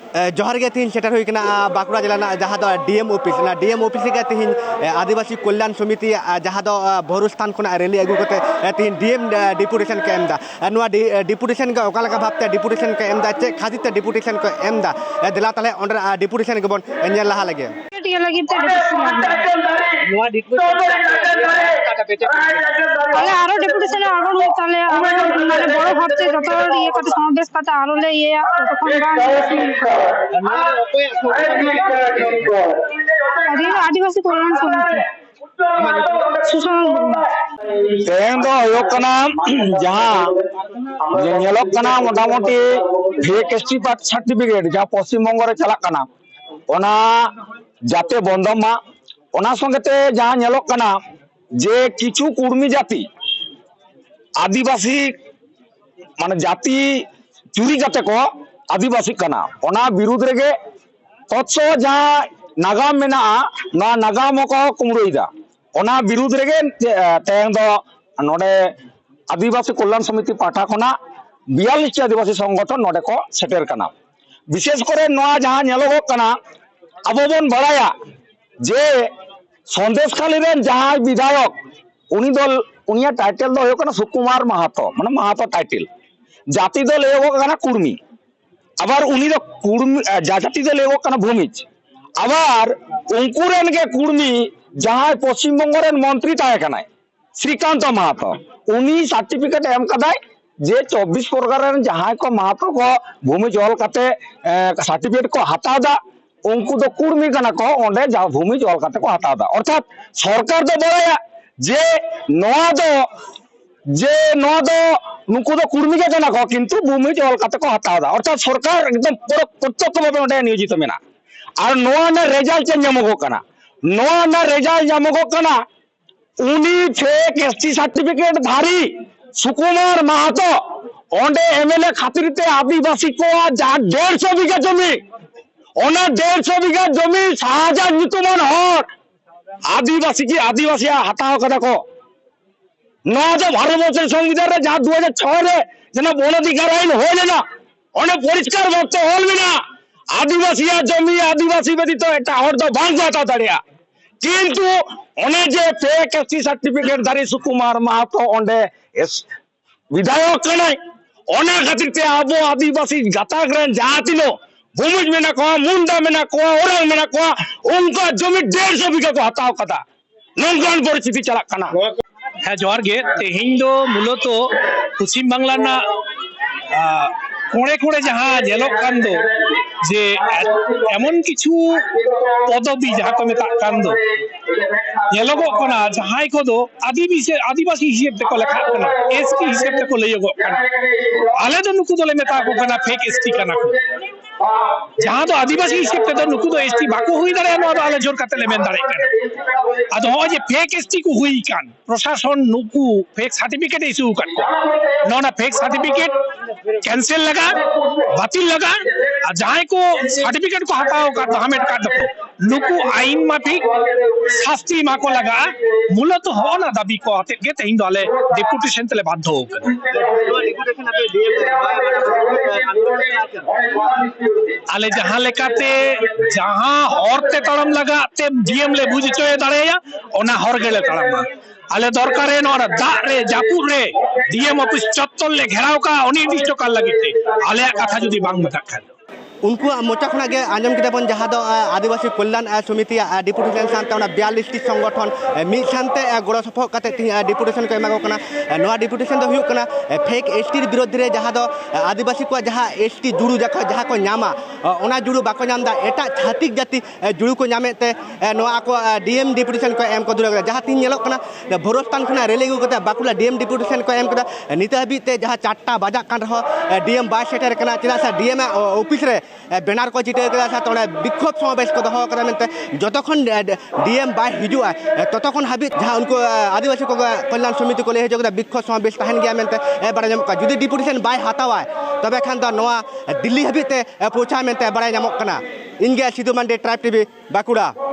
जोहार गे तीन सेटर हुई बाकुड़ा जिला जहाँ दो डीएम ऑफिस के तीन आदिवासी कल्याण समिति जहाँ दो भोरुस्थान खुना रैली अगू करते तीन डीएम डिपुटेशन को एमदा डिपुटेशन को ओका लगा भाबते डिपुटेशन को एमदा चे खातिर डिपुटेशन को एमदा दिला ताले अंडर डिपुटेशन को बन एंजल लहा लगे তাহলে আরো ডেপুটেশনে আরো তাহলে মানে বড় ভাবছে যত ইয়ে করতে সমাবেশ করতে আরো ইয়ে তখন আদিবাসী কল্যাণ সমিতি जहाँ मोटामुटी फेक एसटी सर्टिफिकेट जहाँ पश्चिम बंग चलना जाते बंदमा संगते जहाँ जे किछु कुर्मी जाति आदिवासी माने जाति चुरी जाते को आदिवासी विरुद्ध रेगे तत्स जहाँ नागाम में नागाम को कुमड़ोदा विरुद्ध रेगे तेहन नोडे आदिवासी कल्याण समिति पाठा खना 42 आदिवासी संगठन नोडे को सेटेर कना विशेष करे जहाँ नेलोगोग अब बन बड़ाया जे सन्देशखाली जहाँ विधायक उनी दल उनिया टाइटल दो सुकुमार माहातो माने माहातो टाइटल जाति दल कुर्मी आबार उनी दो कुर्मी जाति दल भूमिज आबार उनकुरेन के कुर्मी जहाँ पश्चिम बंग मंत्री ताहे श्रीकांत माहातो उनी सर्टिफिकेट एम कदाय जे 24 परगना जहाँ को माहातो को भूमिज ऑल काते सर्टिफिकेट को हतादा उनको तो कुर्मी को ओंडे जा भूमि जल को हतादा अर्थात सरकार तो बड़ाया जे नुकु तो कुर्मी के को किंतु भूमि जल को हतादा अर्थात सरकार एकदम प्रत्यक्ष भावे नियोजित मेना और नोआ रेजल्ट नामोगोना नोआ रेजल्ट नामोगोना उनी फेक एसटी सर्टिफिकेट धारी सुकुमार माहातो ओंडे एमएलए खातिर आदिवासी को जा 150 बीघा जमी 150 बीघा जमी शाहजहां नितुमान हर आदिवासी की आदिवासी हताओ कदा को भारत वर्ष संविधान जहाँ 2006 जना वनाधिकार आईन हो लेना परिष्कार भावते हल बिना आदिवासी जमी आदिवासी व्यतीत एटा हर दो बांग हता दाड़िया किंतु ओने जे फेक एसटी सर्टिफिकेट धारी सुकुमार माहातो ओंडे विधायक कनाय ओना खातिर ते आबो आदिवासी गाताक रेन जहाँ तिनो भूमिज में को मुंडा में को ओरंग में को उनका जमी 150 बीघा को हताव कदा नंगन परिस्थिति चला कना है जोहार गे तेहिं दो मूलत पश्चिम बांगला ना कोड़े कोड़े जहाँ जेलोक कान दो जे एमन किछु पदवी जहाँ को मेता कान दो जेलोगो कना जहाँ को दो आदिवासी हिसाब ते को लेखा कना एसटी हिसाब ते को लयगो कना आले दो नुकु दोले मेता को कना फेक एसटी कना को जहाँ तो आदिवासी हिसाब ते दो नुकु दो एसटी बाको हुई दाड़े नो दो आले जोर काते ले मेन दाड़े कना आदो हो जे फेक एसटी को हुई कान प्रशासन नुकु फेक सर्टिफिकेट इशू कान को नोना फेक सर्टिफिकेट कैंसिल लगा बातिल लगा जहाँ को सर्टिफिकेट को हटाओ का हमें काट दो नुकु आईन माफिक शास्त्री मा को लगा मूलत हो ना दाबी को आते के तेहिं दाले डिपुटेशन तले बाध्य हो आले जहाँ लेकाते जहाँ हरते तड़म लगा ते डीएम ले बुझ चोए दाड़ेया ओना हर गेले तड़म आले दरकार है नोरा दारे जापुर रे डीएम ऑफिस चत्तल ले घेराव का अनिर्दिष्ट काल लगिते आले कथा जुदी बांग मता खान उनको मोचा खुना के आंजम किताबन जहाँ दो आदिवासी कल्याण समिति डिपुटेशन सानते 42 टी संगठन मिद सानते गड़ो सफो काते डिपुटेशन को एमागो कना नोआ डिपुटेशन दो हुयु कना फेक एसटी विरोध रे जहाँ दो आदिवासी को जहाँ एसटी जुड़ू जाको जहाँ को नामा ओना जुड़ू बाको नामदा एटा छातिक जाति जुड़ू को नामे ते नोआ को डीएम डिपुटेशन को एम को दुरा जहाँ तीन नेलो कना भोरस्तान खुना रेली गु कते बाकुला डीएम डिपुटेशन को एम कदा नित हाबी ते जहाँ 4टा बाजा कान रहो डीएम बाय सेटर कना चिना सा डीएम ऑफिस रे बैनर को चिटे तो विक्षोभ समावेश को दो जतक्षण डीएम बाय हिजुआ ततक्षण हाबी जहाँ उनको आदिवासी को कल्याण समिति को ले विक्षोभ समावेश तहन गया मेनते बड़ा नाम जुदी डिपुटेशन बाय हतावा तबे खान नोआ दिल्ली हाबी पहुँचा मेनते बड़ा नामक इन सिधु मांडे ट्राइब टीवी बाकुड़ा।